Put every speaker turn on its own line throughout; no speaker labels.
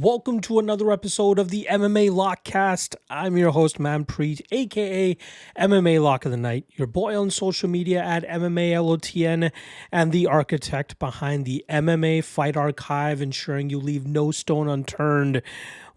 welcome to another episode of the MMA Lockcast. I'm your host, Manpreet, aka MMA Lock of the Night, your boy on social media at MMALOTN, and the architect behind the MMA Fight Archive, ensuring you leave no stone unturned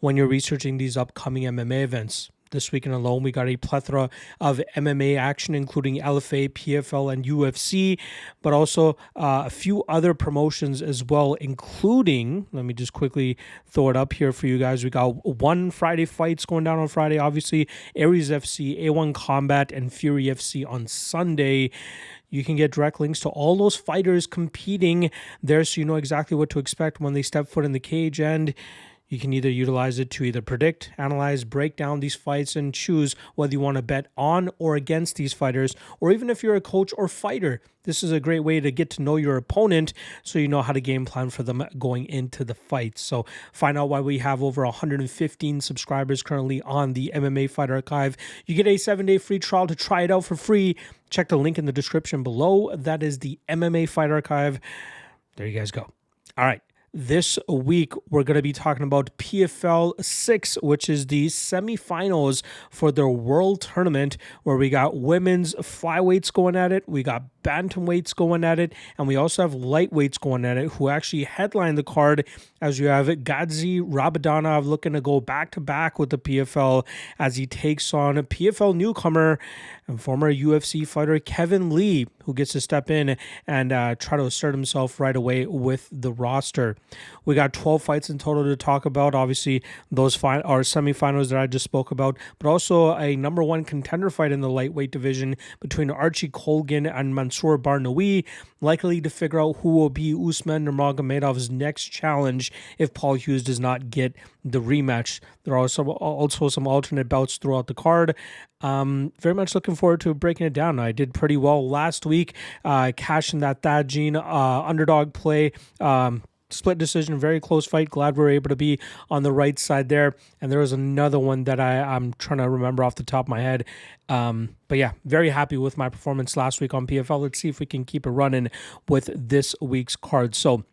when you're researching these upcoming MMA events. This weekend alone, we got a plethora of MMA action, including LFA, PFL, and UFC, but also a few other promotions as well, including, let me just quickly throw it up here for you guys. We got one Friday fights going down on Friday, obviously, Aries FC, A1 Combat, and Fury FC on Sunday. You can get direct links to all those fighters competing there so you know exactly what to expect when they step foot in the cage, and you can either utilize it to either predict, analyze, break down these fights, and choose whether you want to bet on or against these fighters. Or even if you're a coach or fighter, this is a great way to get to know your opponent so you know how to game plan for them going into the fight. So find out why we have over 115 subscribers currently on the MMA Fight Archive. You get a 7-day free trial to try it out for free. Check the link in the description below. That is the MMA Fight Archive. There you guys go. All right. This week, we're going to be talking about PFL 6, which is the semifinals for their world tournament, where we got women's flyweights going at it, we got bantamweights going at it, and we also have lightweights going at it, who actually headline the card, as you have Rabadanov looking to go back-to-back with the PFL as he takes on a PFL newcomer and former UFC fighter Kevin Lee, who gets to step in and try to assert himself right away with the roster. We got 12 fights in total to talk about. Obviously, those are semifinals that I just spoke about, but also a number one contender fight in the lightweight division between Archie Colgan and Mansour Barnaoui, likely to figure out who will be Usman Nurmagomedov's next challenge if Paul Hughes does not get the rematch. There are also some alternate bouts throughout the card. Very much looking forward to breaking it down. I did pretty well last week, cashing that Thad Gene underdog play. Split decision, very close fight. Glad we were able to be on the right side there. And there was another one that I'm trying to remember off the top of my head. But yeah, very happy with my performance last week on PFL. Let's see if we can keep it running with this week's card. So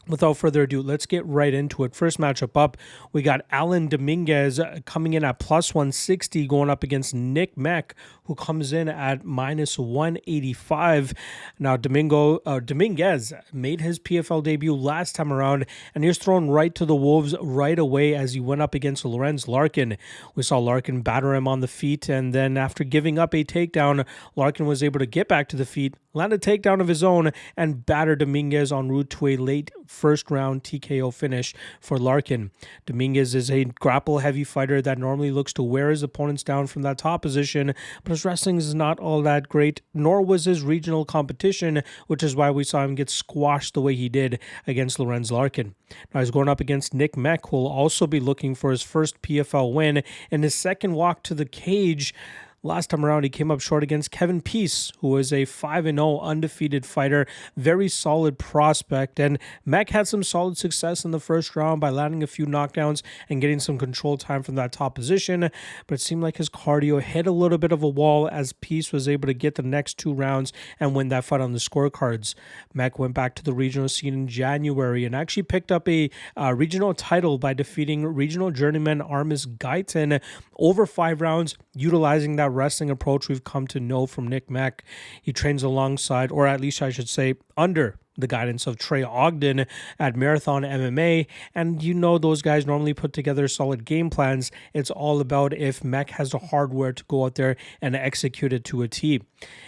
without further ado, let's get right into it. First matchup up, we got Alan Dominguez coming in at plus 160, going up against Nick Meck, who comes in at minus 185. Now, Dominguez made his PFL debut last time around, and he was thrown right to the wolves right away as he went up against Lorenz Larkin. We saw Larkin batter him on the feet, and then after giving up a takedown, Larkin was able to get back to the feet, land a takedown of his own, and batter Dominguez en route to a late first round TKO finish for Larkin. Dominguez is a grapple-heavy fighter that normally looks to wear his opponents down from that top position, but his wrestling is not all that great, nor was his regional competition, which is why we saw him get squashed the way he did against Lorenz Larkin. Now he's going up against Nick Meck, who will also be looking for his first PFL win in his second walk to the cage. Last time around, he came up short against Kevin Peace, who is a 5-0 undefeated fighter, very solid prospect. And Meck had some solid success in the first round by landing a few knockdowns and getting some control time from that top position. But it seemed like his cardio hit a little bit of a wall as Peace was able to get the next 2 rounds and win that fight on the scorecards. Meck went back to the regional scene in January and actually picked up a regional title by defeating regional journeyman Armis Guyton over 5 rounds, utilizing that wrestling approach we've come to know from Nick Meck. He trains alongside, or at least I should say, under the guidance of Trey Ogden at Marathon MMA, and you know those guys normally put together solid game plans. It's all about if Meck has the hardware to go out there and execute it to a T.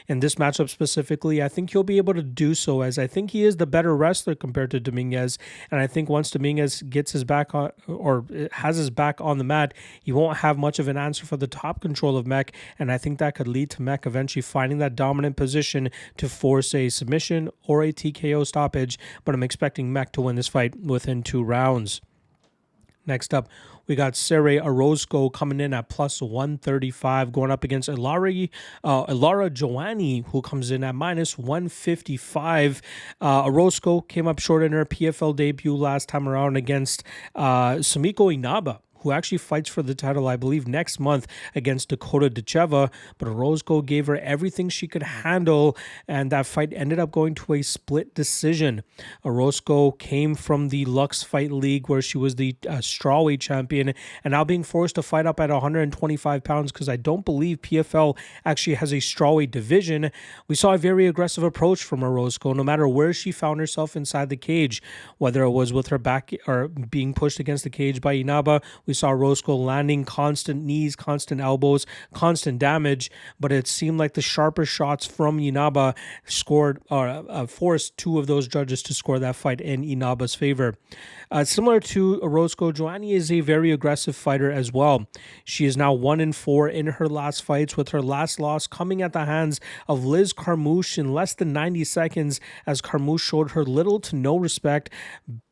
In this matchup specifically, I think he'll be able to do so, as I think he is the better wrestler compared to Dominguez, and I think once Dominguez gets his back on, or has his back on the mat, he won't have much of an answer for the top control of Meck, and I think that could lead to Meck eventually finding that dominant position to force a submission or a TKO stoppage, but I'm expecting Meck to win this fight within 2 rounds. Next up, we got Orozco coming in at plus 135, going up against Ilara Joanne, who comes in at minus 155. Orozco came up short in her PFL debut last time around against Sumiko Inaba, who actually fights for the title, I believe, next month against Dakota Dacheva, but Orozco gave her everything she could handle, and that fight ended up going to a split decision. Orozco came from the Lux Fight League, where she was the strawweight champion, and now being forced to fight up at 125 pounds, because I don't believe PFL actually has a strawweight division. We saw a very aggressive approach from Orozco, no matter where she found herself inside the cage, whether it was with her back or being pushed against the cage by Inaba. We saw Orozco landing constant knees, constant elbows, constant damage, but it seemed like the sharper shots from Inaba forced two of those judges to score that fight in Inaba's favor. Similar to Orozco, Joanne is a very aggressive fighter as well. She is now 1-4 in her last fights, with her last loss coming at the hands of Liz Carmouche in less than 90 seconds, as Carmouche showed her little to no respect,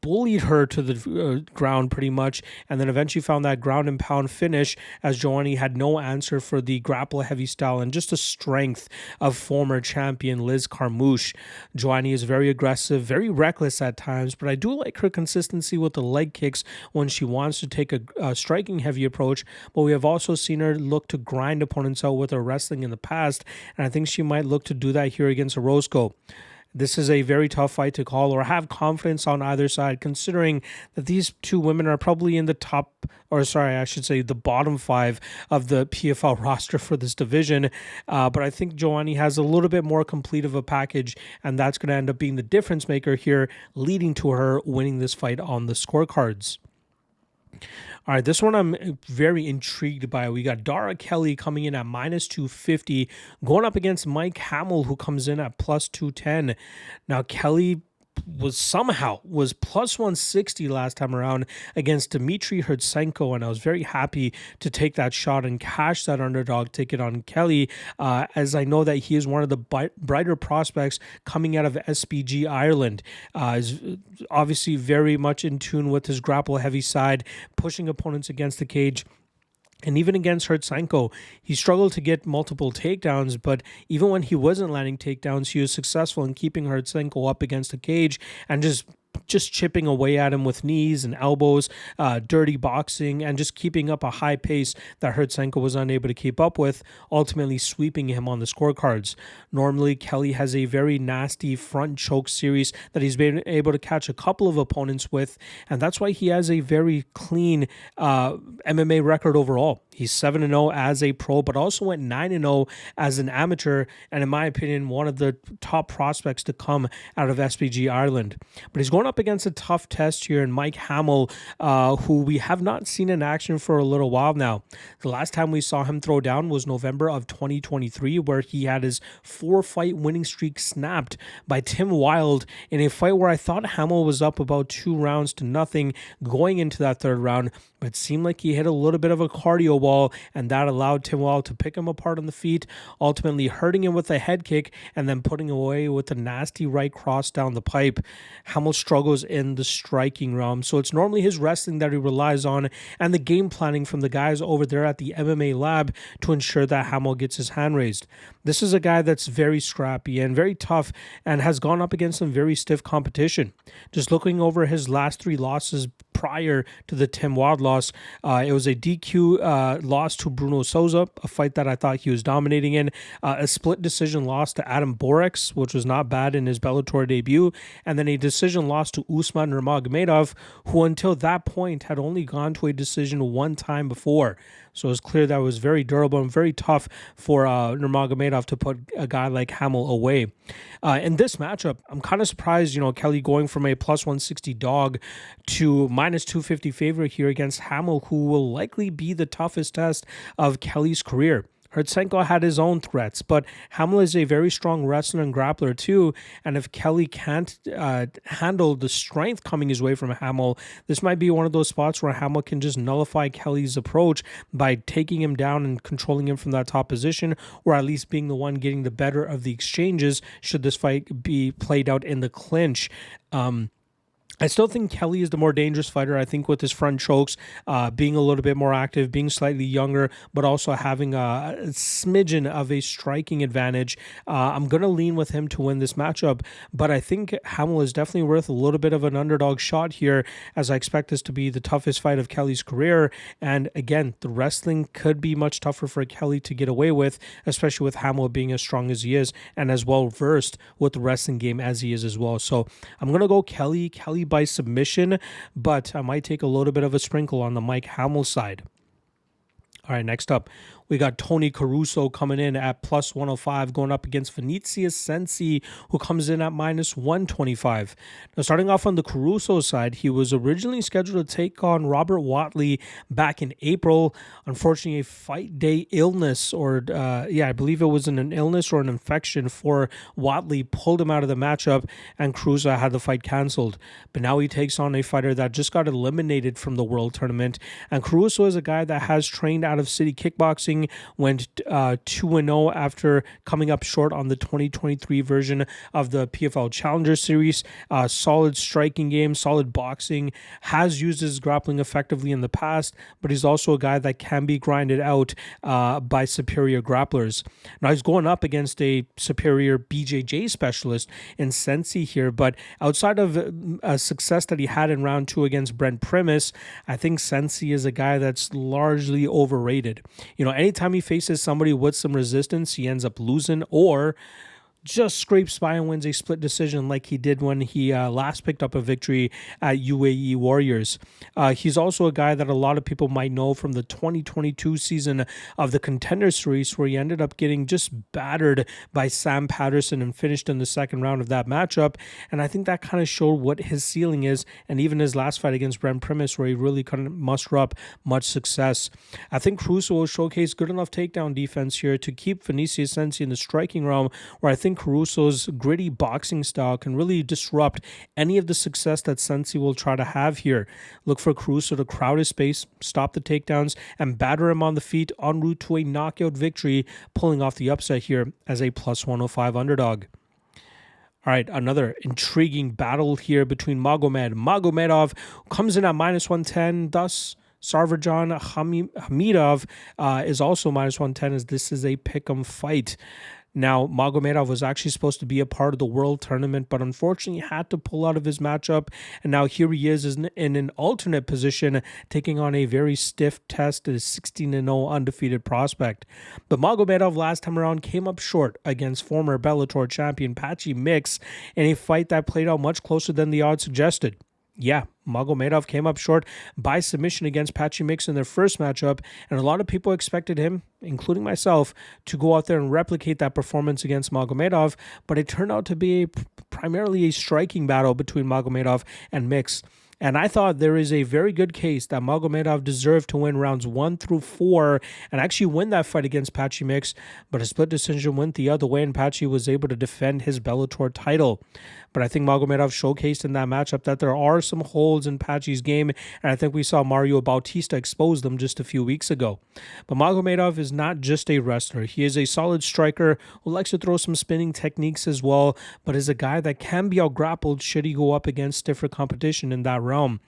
bullied her to the ground pretty much, and then eventually found that ground and pound finish, as Joanne had no answer for the grapple heavy style and just the strength of former champion Liz Carmouche. Joanne is very aggressive, very reckless at times, but I do like her consistency with the leg kicks when she wants to take a striking heavy approach, but we have also seen her look to grind opponents out with her wrestling in the past, and I think she might look to do that here against Orozco. This is a very tough fight to call or have confidence on either side, considering that these two women are probably in the the bottom 5 of the PFL roster for this division. But I think Joanne has a little bit more complete of a package, and that's going to end up being the difference maker here, leading to her winning this fight on the scorecards. All right, this one I'm very intrigued by. We got Dara Kelly coming in at -250, going up against Mike Hamel, who comes in at +210. Now, Kelly was plus 160 last time around against Dmitry Hurtsenko, and I was very happy to take that shot and cash that underdog ticket on Kelly, as I know that he is one of the brighter prospects coming out of SBG Ireland. Is obviously very much in tune with his grapple heavy side, pushing opponents against the cage. And even against Hurtsenko, he struggled to get multiple takedowns, but even when he wasn't landing takedowns, he was successful in keeping Hurtsenko up against the cage and just chipping away at him with knees and elbows, dirty boxing, and just keeping up a high pace that Hurtsenko was unable to keep up with, ultimately sweeping him on the scorecards. Normally, Kelly has a very nasty front choke series that he's been able to catch a couple of opponents with, and that's why he has a very clean MMA record overall. He's 7-0 as a pro, but also went 9-0 as an amateur, and in my opinion, one of the top prospects to come out of SBG Ireland. But he's going up against a tough test here in Mike Hamel, who we have not seen in action for a little while now. The last time we saw him throw down was November of 2023, where he had his 4-fight winning streak snapped by Tim Wilde in a fight where I thought Hamel was up about 2-0 going into that third round, but it seemed like he hit a little bit of a cardio wall, and that allowed Tim Wilde to pick him apart on the feet, ultimately hurting him with a head kick and then putting away with a nasty right cross down the pipe. Hamel struggles in the striking realm, so it's normally his wrestling that he relies on and the game planning from the guys over there at the MMA lab to ensure that Hamel gets his hand raised. This is a guy that's very scrappy and very tough and has gone up against some very stiff competition. Just looking over his last 3 losses prior to the Tim Wilde loss, it was a DQ loss to Bruno Souza, a fight that I thought he was dominating in, a split decision loss to Adam Borex, which was not bad in his Bellator debut, and then a decision loss to Usman Nurmagomedov, who until that point had only gone to a decision one time before. So it was clear that it was very durable and very tough for Nurmagomedov to put a guy like Hamel away. In this matchup, I'm kind of surprised, Kelly going from a plus 160 dog to minus 250 favorite here against Hamel, who will likely be the toughest test of Kelly's career. Hurtsenko had his own threats, but Hamel is a very strong wrestler and grappler too, and if Kelly can't handle the strength coming his way from Hamel, this might be one of those spots where Hamel can just nullify Kelly's approach by taking him down and controlling him from that top position, or at least being the one getting the better of the exchanges should this fight be played out in the clinch. I still think Kelly is the more dangerous fighter. I think with his front chokes, being a little bit more active, being slightly younger, but also having a smidgen of a striking advantage, I'm going to lean with him to win this matchup. But I think Hamel is definitely worth a little bit of an underdog shot here, as I expect this to be the toughest fight of Kelly's career. And again, the wrestling could be much tougher for Kelly to get away with, especially with Hamel being as strong as he is and as well versed with the wrestling game as he is as well. So I'm going to go Kelly by submission, but I might take a little bit of a sprinkle on the Mike Hamel side. All right, next up, we got Tony Caruso coming in at plus 105, going up against Vinicius Cenci, who comes in at minus 125. Now, starting off on the Caruso side, he was originally scheduled to take on Robert Watley back in April. Unfortunately, a fight day illness, I believe it was an illness or an infection for Watley, pulled him out of the matchup, and Caruso had the fight canceled. But now he takes on a fighter that just got eliminated from the World Tournament, and Caruso is a guy that has trained out of City Kickboxing, went 2-0 after coming up short on the 2023 version of the PFL Challenger Series. Solid striking game, solid boxing, has used his grappling effectively in the past, but he's also a guy that can be grinded out by superior grapplers. Now he's going up against a superior BJJ specialist in Cenci here, but outside of a success that he had in round 2 against Brent Primus, I think Cenci is a guy that's largely overrated. Anytime he faces somebody with some resistance, he ends up losing or just scrapes by and wins a split decision like he did when he last picked up a victory at UAE Warriors. He's also a guy that a lot of people might know from the 2022 season of the Contender Series, where he ended up getting just battered by Sam Patterson and finished in the second round of that matchup. And I think that kind of showed what his ceiling is, and even his last fight against Brent Primus, where he really couldn't muster up much success. I think Caruso will showcase good enough takedown defense here to keep Vinicius Cenci in the striking realm, where I think Caruso's gritty boxing style can really disrupt any of the success that Cenci will try to have here. Look for Caruso to crowd his space, stop the takedowns, and batter him on the feet en route to a knockout victory, pulling off the upset here as a plus 105 underdog. All right, another intriguing battle here between Magomedov comes in at minus 110, thus Sarvajan Khamidov is also minus 110, as this is a pick'em fight. Now, Magomedov was actually supposed to be a part of the World Tournament, but unfortunately had to pull out of his matchup. And now here he is in an alternate position, taking on a very stiff test, a 16-0 undefeated prospect. But Magomedov last time around came up short against former Bellator champion Patchy Mix in a fight that played out much closer than the odds suggested. Yeah, Magomedov came up short by submission against Patchy Mix in their first matchup, and a lot of people expected him, including myself, to go out there and replicate that performance against Magomedov, but it turned out to be primarily a striking battle between Magomedov and Mix. And I thought there is a very good case that Magomedov deserved to win rounds 1 through 4 and actually win that fight against Patchy Mix, but a split decision went the other way, and Patchy was able to defend his Bellator title. But I think Magomedov showcased in that matchup that there are some holes in Patchy's game, and I think we saw Mario Bautista expose them just a few weeks ago. But Magomedov is not just a wrestler. He is a solid striker who likes to throw some spinning techniques as well, but is a guy that can be out-grappled should he go up against stiffer competition in that realm.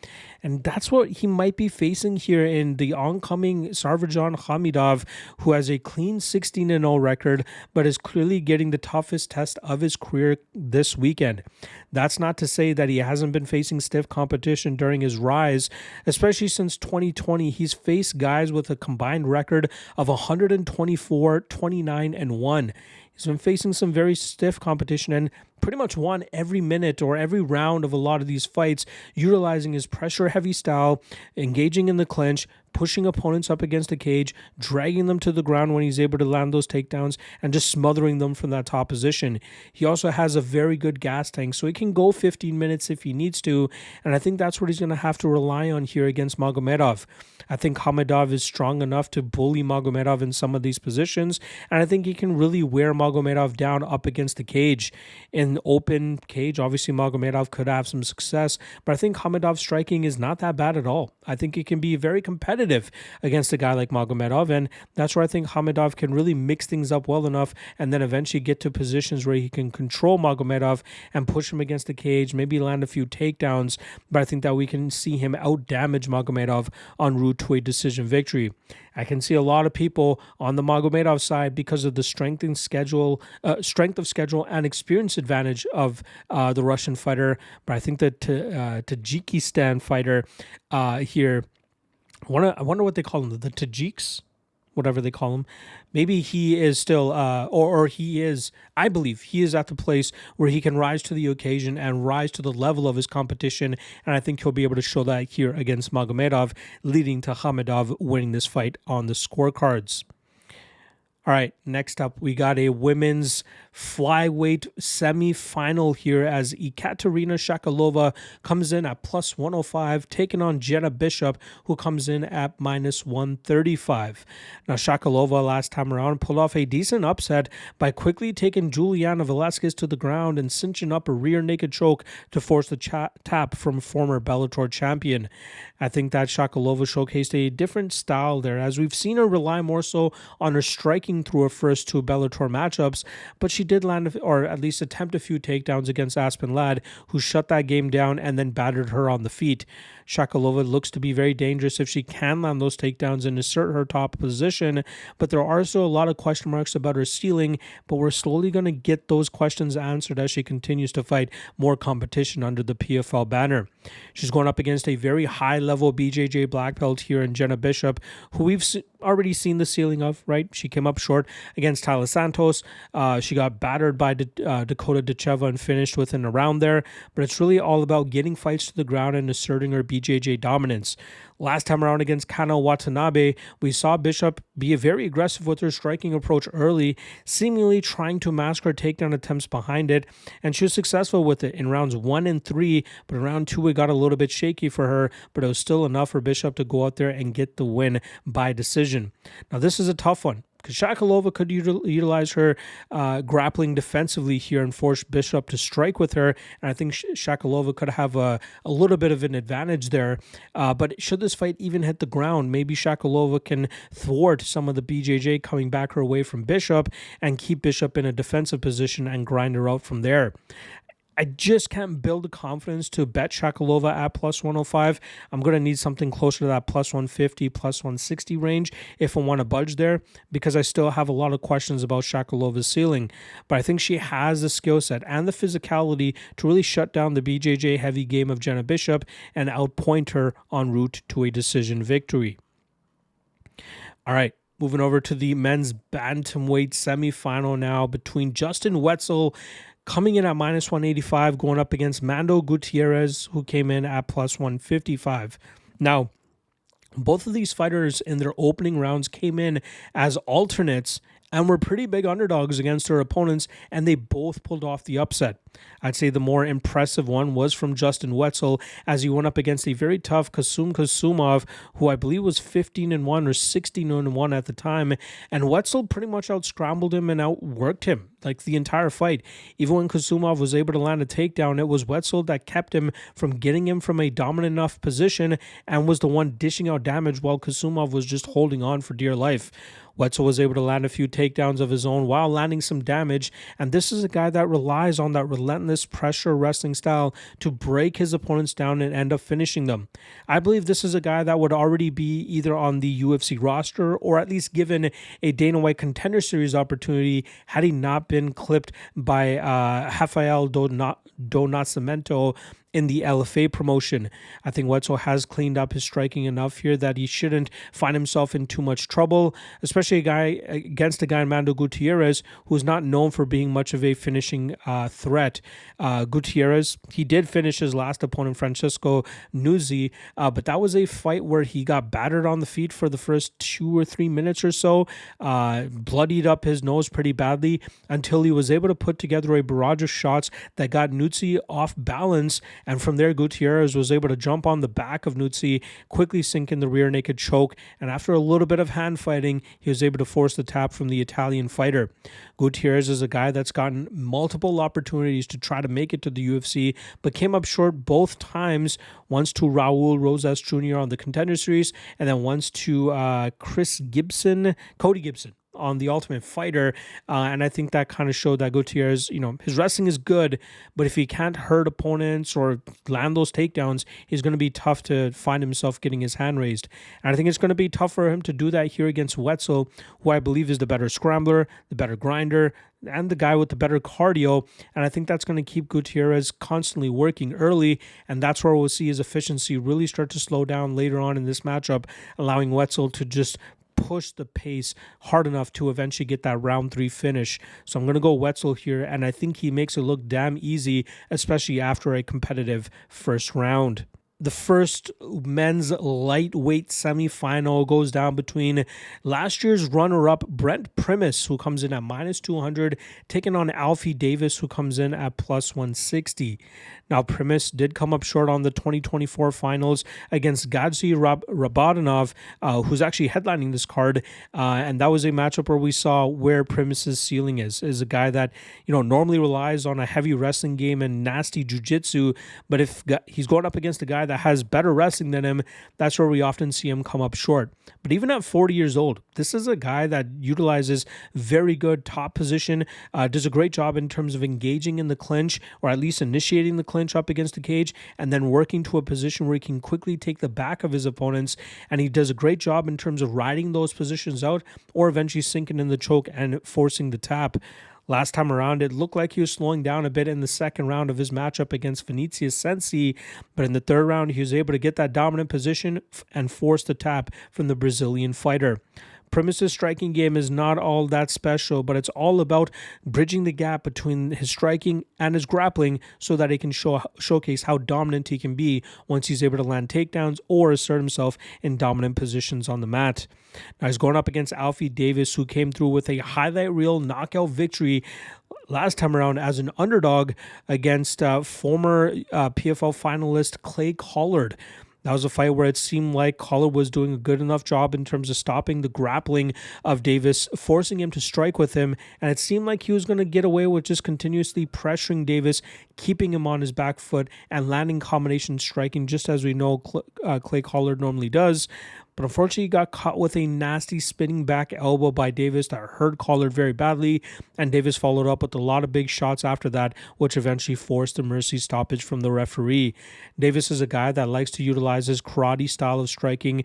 And that's what he might be facing here in the oncoming Sarvajan Khamidov, who has a clean 16-0 record, but is clearly getting the toughest test of his career this weekend. That's not to say that he hasn't been facing stiff competition during his rise, especially since 2020. He's faced guys with a combined record of 124, 29, and 1. He's been facing some very stiff competition and pretty much won every minute or every round of a lot of these fights, utilizing his pressure-heavy style, engaging in the clinch, pushing opponents up against the cage, dragging them to the ground when he's able to land those takedowns, and just smothering them from that top position. He also has a very good gas tank, so he can go 15 minutes if he needs to, and I think that's what he's going to have to rely on here against Magomedov. I think Khamidov is strong enough to bully Magomedov in some of these positions, and I think he can really wear Magomedov down up against the cage. In open cage, obviously Magomedov could have some success, but I think Khamidov's striking is not that bad at all. I think it can be very competitive competitive against a guy like Magomedov, and that's where I think Khamidov can really mix things up well enough and then eventually get to positions where he can control Magomedov and push him against the cage, maybe land a few takedowns, but I think that we can see him out-damage Magomedov en route to a decision victory. I can see a lot of people on the Magomedov side because of the strength of schedule and experience advantage of the Russian fighter, but I think that Tajikistan fighter here, I wonder what they call them, the Tajiks, whatever they call him. Maybe he is still, or he is, I believe he is at the place where he can rise to the occasion and rise to the level of his competition. And I think he'll be able to show that here against Magomedov, leading to Khamidov winning this fight on the scorecards. All right, next up, we got a women's flyweight semi-final here as Ekaterina Shakalova comes in at plus 105, taking on Jenna Bishop, who comes in at minus 135. Now, Shakalova last time around pulled off a decent upset by quickly taking Juliana Velasquez to the ground and cinching up a rear naked choke to force the tap from former Bellator champion. I think that Shakalova showcased a different style there, as we've seen her rely more so on her striking through her first two Bellator matchups, but she did land, or at least attempt, a few takedowns against Aspen Ladd, who shut that game down and then battered her on the feet. Shakalova looks to be very dangerous if she can land those takedowns and assert her top position, but there are still a lot of question marks about her ceiling, but we're slowly going to get those questions answered as she continues to fight more competition under the PFL banner. She's going up against a very high-level BJJ black belt here in Jenna Bishop, who we've already seen the ceiling of, right? She came up short against Tyler Santos. She got battered by Dakota Decheva and finished within a round there, but it's really all about getting fights to the ground and asserting her BJJ dominance. Last time around against Kano Watanabe, we saw Bishop be very aggressive with her striking approach early, seemingly trying to mask her takedown attempts behind it, and she was successful with it in rounds 1 and 3, but in round 2 it got a little bit shaky for her, but it was still enough for Bishop to go out there and get the win by decision. Now, this is a tough one, because Shakalova could utilize her grappling defensively here and force Bishop to strike with her, and I think Shakalova could have a little bit of an advantage there. But should this fight even hit the ground, maybe Shakalova can thwart some of the BJJ coming back her way from Bishop and keep Bishop in a defensive position and grind her out from there. I just can't build the confidence to bet Shakalova at plus 105. I'm going to need something closer to that plus 150, plus 160 range if I want to budge there, because I still have a lot of questions about Shakalova's ceiling. But I think she has the skill set and the physicality to really shut down the BJJ heavy game of Jenna Bishop and outpoint her en route to a decision victory. All right. Moving over to the men's bantamweight semifinal now between Justin Wetzell coming in at minus 185, going up against Mando Gutierrez, who came in at plus 155. Now, both of these fighters in their opening rounds came in as alternates and were pretty big underdogs against their opponents, and they both pulled off the upset. I'd say the more impressive one was from Justin Wetzell, as he went up against a very tough Kasumov, who I believe was 15-1 or 16-1 at the time, and Wetzell pretty much out-scrambled him and outworked him like the entire fight. Even when Kasumov was able to land a takedown, it was Wetzell that kept him from getting him from a dominant enough position and was the one dishing out damage while Kasumov was just holding on for dear life. Wetzell was able to land a few takedowns of his own while landing some damage, and this is a guy that relies on that relentless pressure wrestling style to break his opponents down and end up finishing them. I believe this is a guy that would already be either on the UFC roster or at least given a Dana White Contender Series opportunity had he not been clipped by Rafael do Nascimento in the LFA promotion. I think Wetzell has cleaned up his striking enough here that he shouldn't find himself in too much trouble, especially against a guy Mando Gutierrez, who's not known for being much of a finishing threat. Gutierrez, he did finish his last opponent, Francisco Nuzzi, but that was a fight where he got battered on the feet for the first 2 or 3 minutes or so, bloodied up his nose pretty badly until he was able to put together a barrage of shots that got Nuzzi off balance And from there, Gutierrez was able to jump on the back of Nutsi, quickly sink in the rear naked choke, and after a little bit of hand fighting, he was able to force the tap from the Italian fighter. Gutierrez is a guy that's gotten multiple opportunities to try to make it to the UFC, but came up short both times, once to Raul Rosas Jr. on the Contender Series, and then once to Cody Gibson on the Ultimate Fighter, and I think that kind of showed that Gutierrez, his wrestling is good, but if he can't hurt opponents or land those takedowns, he's going to be tough to find himself getting his hand raised. And I think it's going to be tough for him to do that here against Wetzell, who I believe is the better scrambler, the better grinder, and the guy with the better cardio, and I think that's going to keep Gutierrez constantly working early, and that's where we'll see his efficiency really start to slow down later on in this matchup, allowing Wetzell to just push the pace hard enough to eventually get that round 3 finish. So I'm going to go Wetzell here, and I think he makes it look damn easy, especially after a competitive first round. The first men's lightweight semifinal goes down between last year's runner-up Brent Primus, who comes in at -200, taking on Alfie Davis, who comes in at +160. Now, Primus did come up short on the 2024 finals against Gadzi Rabadanov, who's actually headlining this card, and that was a matchup where we saw where Primus's ceiling is a guy that normally relies on a heavy wrestling game and nasty jiu-jitsu, but if he's going up against a guy that has better wrestling than him, that's where we often see him come up short. But even at 40 years old, this is a guy that utilizes very good top position, does a great job in terms of engaging in the clinch, or at least initiating the clinch up against the cage, and then working to a position where he can quickly take the back of his opponents, and he does a great job in terms of riding those positions out, or eventually sinking in the choke and forcing the tap. Last time around, it looked like he was slowing down a bit in the second round of his matchup against Vinicius Cenci, but in the third round, he was able to get that dominant position and force the tap from the Brazilian fighter. Primus's striking game is not all that special, but it's all about bridging the gap between his striking and his grappling so that he can showcase how dominant he can be once he's able to land takedowns or assert himself in dominant positions on the mat. Now he's going up against Alfie Davis, who came through with a highlight reel knockout victory last time around as an underdog against former PFL finalist Clay Collard. That was a fight where it seemed like Collard was doing a good enough job in terms of stopping the grappling of Davis, forcing him to strike with him, and it seemed like he was going to get away with just continuously pressuring Davis, keeping him on his back foot, and landing combination striking, just as we know Clay Collard normally does. But unfortunately, he got caught with a nasty spinning back elbow by Davis that hurt Collard very badly, and Davis followed up with a lot of big shots after that, which eventually forced a mercy stoppage from the referee. Davis is a guy that likes to utilize his karate style of striking,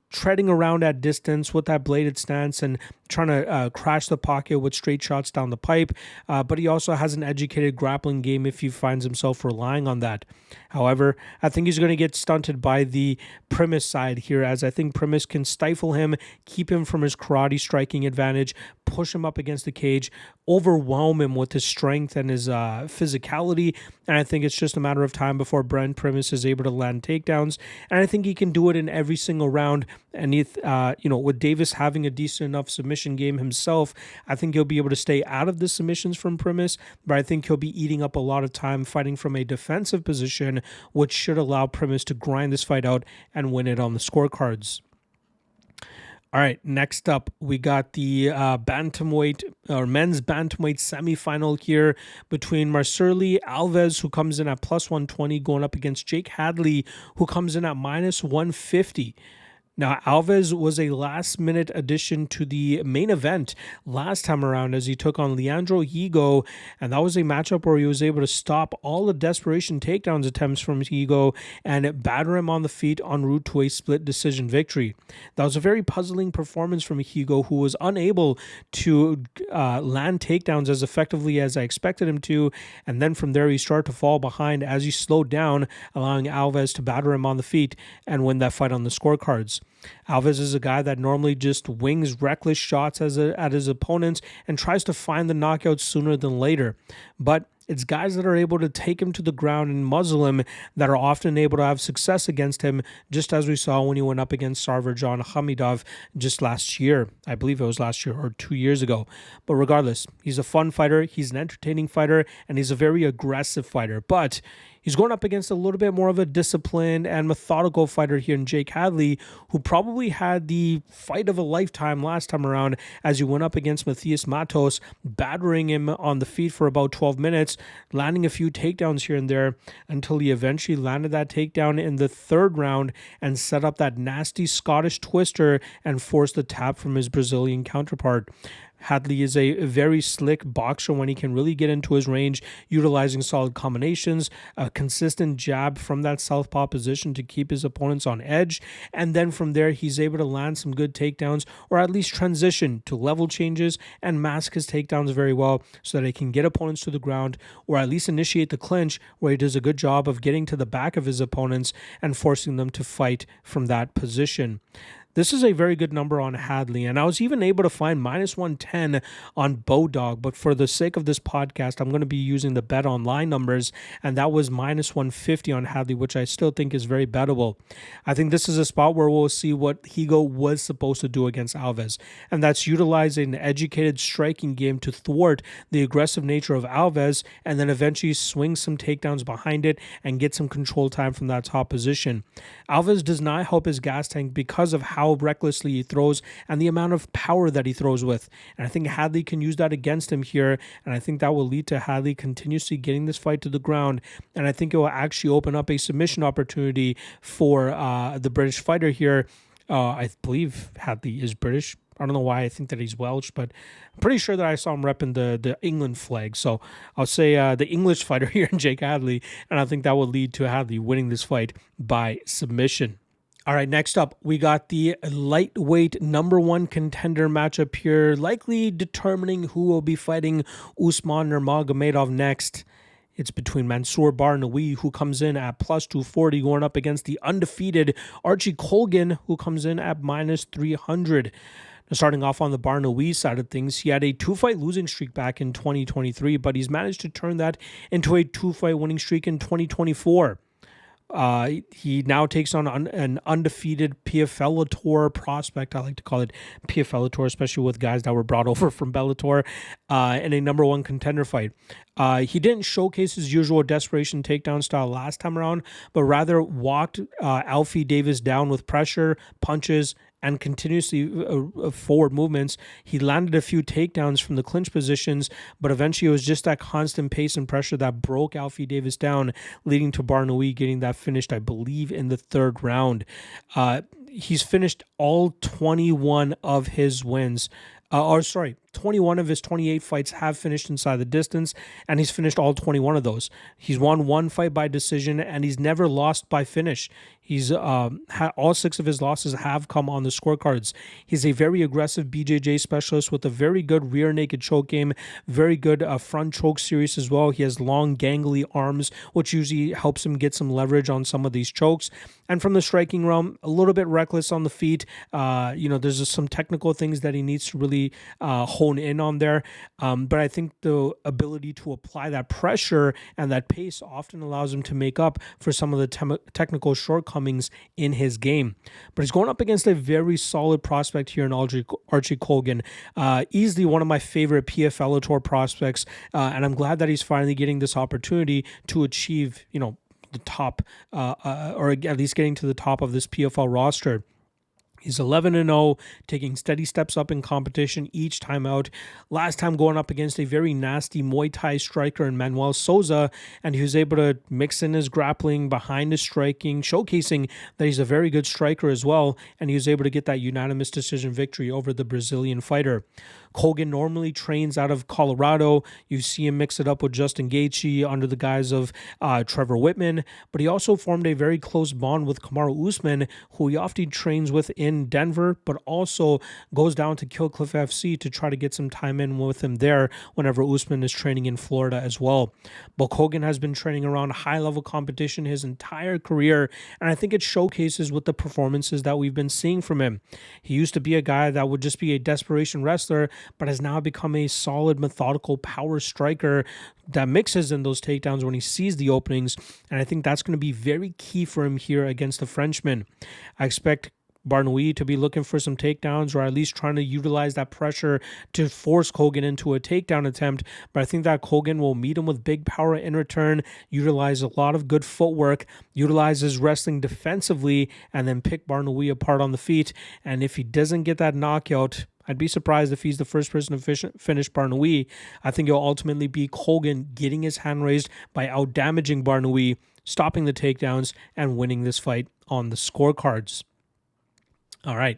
treading around at distance with that bladed stance and trying to crash the pocket with straight shots down the pipe. But he also has an educated grappling game if he finds himself relying on that. However, I think he's going to get stunted by the Primus side here, as I think Primus can stifle him, keep him from his karate striking advantage, push him up against the cage, overwhelm him with his strength and his physicality. And I think it's just a matter of time before Brent Primus is able to land takedowns. And I think he can do it in every single round. And with Davis having a decent enough submission game himself, I think he'll be able to stay out of the submissions from Primus, but I think he'll be eating up a lot of time fighting from a defensive position, which should allow Primus to grind this fight out and win it on the scorecards. All right, next up, we got the bantamweight or men's bantamweight semifinal here between Marceli Alves, who comes in at +120, going up against Jake Hadley, who comes in at -150. Now, Alves was a last-minute addition to the main event last time around as he took on Leandro Higo, and that was a matchup where he was able to stop all the desperation takedowns attempts from Higo and batter him on the feet en route to a split decision victory. That was a very puzzling performance from Higo, who was unable to land takedowns as effectively as I expected him to, and then from there he started to fall behind as he slowed down, allowing Alves to batter him on the feet and win that fight on the scorecards. Alves is a guy that normally just wings reckless shots at his opponents and tries to find the knockouts sooner than later. But it's guys that are able to take him to the ground and muzzle him that are often able to have success against him, just as we saw when he went up against Sarvarjan Khamidov just last year. I believe it was last year or 2 years ago. But regardless, he's a fun fighter, he's an entertaining fighter, and he's a very aggressive fighter. But He's going up against a little bit more of a disciplined and methodical fighter here in Jake Hadley, who probably had the fight of a lifetime last time around as he went up against Matthias Matos, battering him on the feet for about 12 minutes, landing a few takedowns here and there until he eventually landed that takedown in the third round and set up that nasty Scottish twister and forced the tap from his Brazilian counterpart. Hadley is a very slick boxer when he can really get into his range, utilizing solid combinations, a consistent jab from that southpaw position to keep his opponents on edge, and then from there he's able to land some good takedowns or at least transition to level changes and mask his takedowns very well so that he can get opponents to the ground or at least initiate the clinch, where he does a good job of getting to the back of his opponents and forcing them to fight from that position. This is a very good number on Hadley, and I was even able to find minus 110 on Bodog, but for the sake of this podcast, I'm going to be using the Bet Online numbers, and that was minus 150 on Hadley, which I still think is very bettable. I think this is a spot where we'll see what Higo was supposed to do against Alves, and that's utilize an educated striking game to thwart the aggressive nature of Alves, and then eventually swing some takedowns behind it and get some control time from that top position. Alves does not help his gas tank because of how recklessly he throws and the amount of power that he throws with. And I think Hadley can use that against him here, and I think that will lead to Hadley continuously getting this fight to the ground, and I think it will actually open up a submission opportunity for the British fighter here. I believe Hadley is British. I don't know why I think that he's Welsh, but I'm pretty sure that I saw him repping the England flag. So I'll say the English fighter here in Jake Hadley, and I think that will lead to Hadley winning this fight by submission. All right, next up, we got the lightweight number one contender matchup here, likely determining who will be fighting Usman Nurmagomedov next. It's between Mansour Barnaoui, who comes in at plus 240, going up against the undefeated Archie Colgan, who comes in at minus 300. Now, starting off on the Barnaoui side of things, he had a 2-fight losing streak back in 2023, but he's managed to turn that into a 2-fight winning streak in 2024. He now takes on an undefeated PFL prospect. I like to call it PFL, especially with guys that were brought over from Bellator, in a number one contender fight. He didn't showcase his usual desperation takedown style last time around, but rather walked Alfie Davis down with pressure, punches, and continuously forward movements. He landed a few takedowns from the clinch positions, but eventually it was just that constant pace and pressure that broke Alfie Davis down, leading to Barnaoui getting that finished, I believe, in the third round. He's finished all 21 of his wins. 21 of his 28 fights have finished inside the distance, and he's finished all 21 of those. He's won one fight by decision, and he's never lost by finish. He's all 6 of his losses have come on the scorecards. He's a very aggressive BJJ specialist with a very good rear naked choke game, very good front choke series as well. He has long, gangly arms, which usually helps him get some leverage on some of these chokes. And from the striking realm, a little bit reckless on the feet. There's just some technical things that he needs to really hone in on there. But I think the ability to apply that pressure and that pace often allows him to make up for some of the technical shortcomings in his game. But he's going up against a very solid prospect here in Archie Colgan. Easily one of my favorite PFL prospects. And I'm glad that he's finally getting this opportunity to achieve, the top, or at least getting to the top of this PFL roster. He's 11-0, taking steady steps up in competition each time out. Last time going up against a very nasty Muay Thai striker in Manuel Souza, and he was able to mix in his grappling behind his striking, showcasing that he's a very good striker as well, and he was able to get that unanimous decision victory over the Brazilian fighter. Colgan normally trains out of Colorado. You see him mix it up with Justin Gaethje under the guise of Trevor Whitman, but he also formed a very close bond with Kamaru Usman, who he often trains with in Denver, but also goes down to Kill Cliff FC to try to get some time in with him there whenever Usman is training in Florida as well. But Colgan has been training around high-level competition his entire career, and I think it showcases with the performances that we've been seeing from him. He used to be a guy that would just be a desperation wrestler, but has now become a solid, methodical power striker that mixes in those takedowns when he sees the openings, and I think that's going to be very key for him here against the Frenchman. I expect Barnaoui to be looking for some takedowns, or at least trying to utilize that pressure to force Colgan into a takedown attempt. But I think that Colgan will meet him with big power in return, utilize a lot of good footwork, utilize his wrestling defensively, and then pick Barnaoui apart on the feet. And if he doesn't get that knockout, I'd be surprised if he's the first person to finish Barnaoui. I think it'll ultimately be Colgan getting his hand raised by out-damaging Barnaoui, stopping the takedowns, and winning this fight on the scorecards. All right.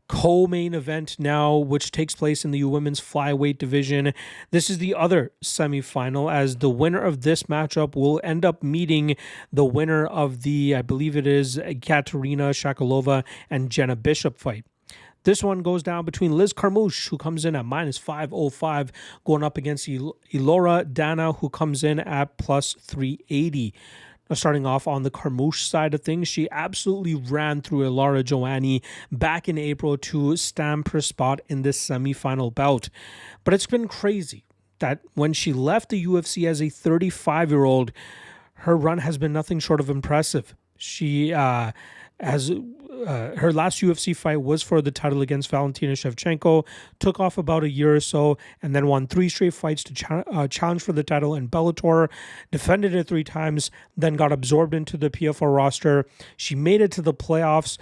Co-main event now, which takes place in the women's flyweight division. This is the other semifinal, as the winner of this matchup will end up meeting the winner of the, I believe it is, Katerina Shakalova and Jenna Bishop fight. This one goes down between Liz Carmouche, who comes in at minus 505, going up against Elora Dana, who comes in at plus 380. Now, starting off on the Carmouche side of things, she absolutely ran through Lara Joanne back in April to stamp her spot in this semifinal bout. But it's been crazy that when she left the UFC as a 35-year-old, her run has been nothing short of impressive. She has her last UFC fight was for the title against Valentina Shevchenko, took off about a year or so, and then won 3 straight fights to challenge for the title in Bellator, defended it 3 times, then got absorbed into the PFL roster. She made it to the playoffs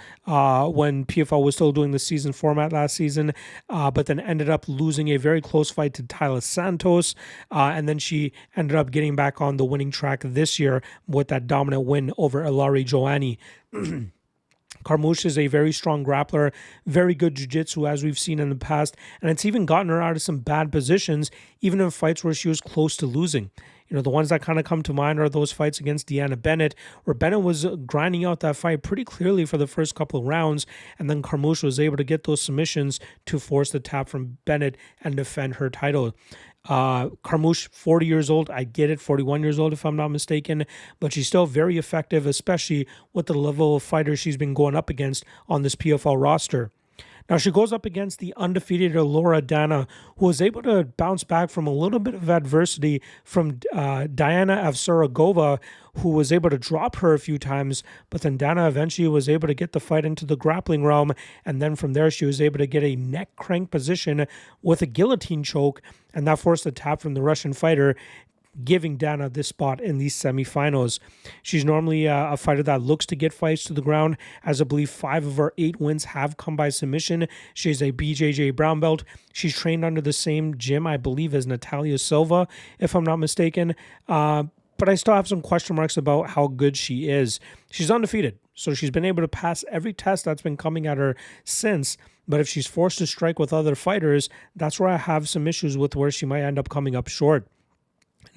when PFL was still doing the season format last season, but then ended up losing a very close fight to Tyler Santos, and then she ended up getting back on the winning track this year with that dominant win over Elari Joanne. Carmouche is a very strong grappler, very good jiu-jitsu as we've seen in the past, and it's even gotten her out of some bad positions, even in fights where she was close to losing. You know, the ones that kind of come to mind are those fights against Deanna Bennett, where Bennett was grinding out that fight pretty clearly for the first couple of rounds, and then Carmouche was able to get those submissions to force the tap from Bennett and defend her title. Carmouche, 40 years old. I get it, 41 years old if I'm not mistaken, but she's still very effective, especially with the level of fighters she's been going up against on this PFL roster. Now, she goes up against the undefeated Elora Dana, who was able to bounce back from a little bit of adversity from Diana Avsaragova, who was able to drop her a few times, but then Dana eventually was able to get the fight into the grappling realm, and then from there she was able to get a neck crank position with a guillotine choke, and that forced a tap from the Russian fighter, giving Dana this spot in these semifinals. She's normally a fighter that looks to get fights to the ground, as I believe 5 of her 8 wins have come by submission. She's a BJJ brown belt. She's trained under the same gym, I believe, as Natalia Silva, if I'm not mistaken. But I still have some question marks about how good she is. She's undefeated, so she's been able to pass every test that's been coming at her since. But if she's forced to strike with other fighters, that's where I have some issues with where she might end up coming up short.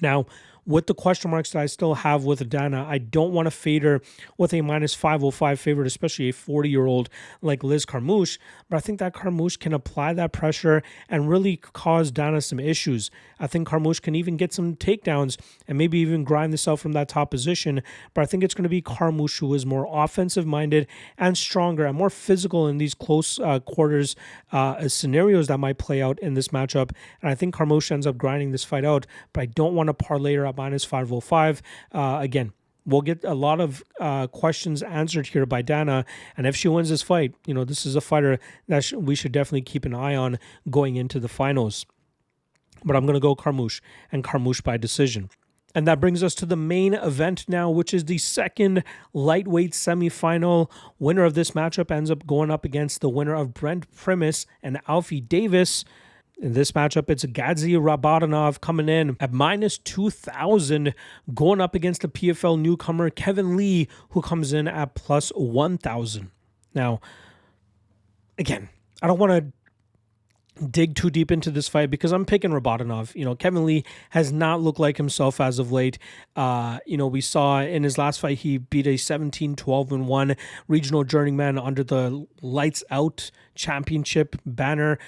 Now, with the question marks that I still have with Dana, I don't want to fade her with a minus 505 favorite, especially a 40-year-old like Liz Carmouche. But I think that Carmouche can apply that pressure and really cause Dana some issues. I think Carmouche can even get some takedowns and maybe even grind this out from that top position. But I think it's going to be Carmouche who is more offensive-minded and stronger and more physical in these close quarters scenarios that might play out in this matchup. And I think Carmouche ends up grinding this fight out, but I don't want to parlay her at minus 505. Again, we'll get a lot of questions answered here by Dana, and if she wins this fight, you know, this is a fighter that we should definitely keep an eye on going into the finals. But I'm going to go Carmouche, and Carmouche by decision. And that brings us to the main event now, which is the second lightweight semifinal. Winner of this matchup ends up going up against the winner of Brent Primus and Alfie Davis. In this matchup, it's Gadzi Rabadanov coming in at minus 2,000, going up against the PFL newcomer Kevin Lee, who comes in at plus 1,000. Now, again, I don't want to dig too deep into this fight because I'm picking Rabadanov. You know, Kevin Lee has not looked like himself as of late. You know, we saw in his last fight, he beat a 17-12-1 regional journeyman under the Lights Out Championship banner.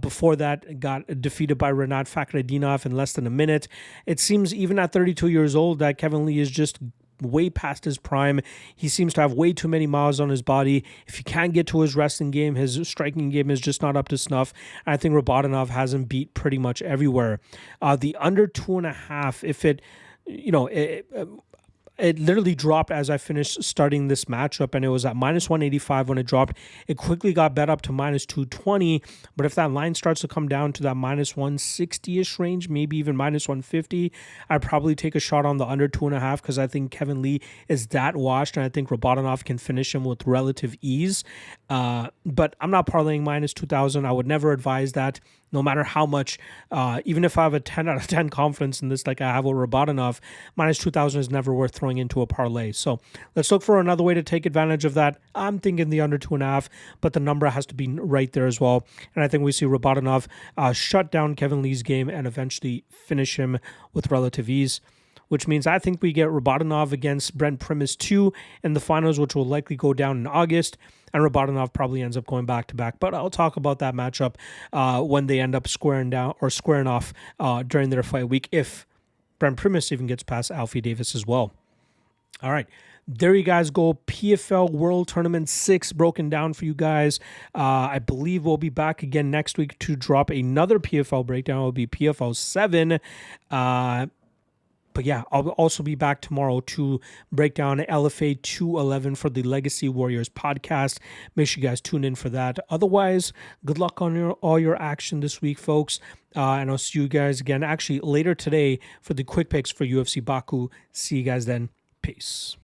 Before that, got defeated by Renat Fakhretdinov in less than a minute. It seems even at 32 years old that Kevin Lee is just way past his prime. He seems to have way too many miles on his body. If he can't get to his wrestling game, his striking game is just not up to snuff. I think Rabadanov has him beat pretty much everywhere. The under 2.5, if it, you know, it literally dropped as I finished starting this matchup, and it was at minus 185 when it dropped. It quickly got bet up to minus 220, but if that line starts to come down to that minus 160-ish range, maybe even minus 150, I'd probably take a shot on the under 2.5 because I think Kevin Lee is that washed, and I think Rabadanov can finish him with relative ease. But I'm not parlaying minus 2,000. I would never advise that, no matter how much, even if I have a 10 out of 10 confidence in this, like I have with Rabadanov, minus 2,000 is never worth throwing into a parlay. So let's look for another way to take advantage of that. I'm thinking the under 2.5, but the number has to be right there as well. And I think we see Rabadanov shut down Kevin Lee's game and eventually finish him with relative ease, which means I think we get Rabadanov against Brent Primus 2 in the finals, which will likely go down in August. And Rabadanov probably ends up going back-to-back. But I'll talk about that matchup when they end up squaring off during their fight week, if Brent Primus even gets past Alfie Davis as well. All right. There you guys go. PFL World Tournament 6 broken down for you guys. I believe we'll be back again next week to drop another PFL breakdown. It will be PFL 7. But yeah, I'll also be back tomorrow to break down LFA 211 for the Legacy Warriors podcast. Make sure you guys tune in for that. Otherwise, good luck on all your action this week, folks. And I'll see you guys again actually later today for the quick picks for UFC Baku. See you guys then. Peace.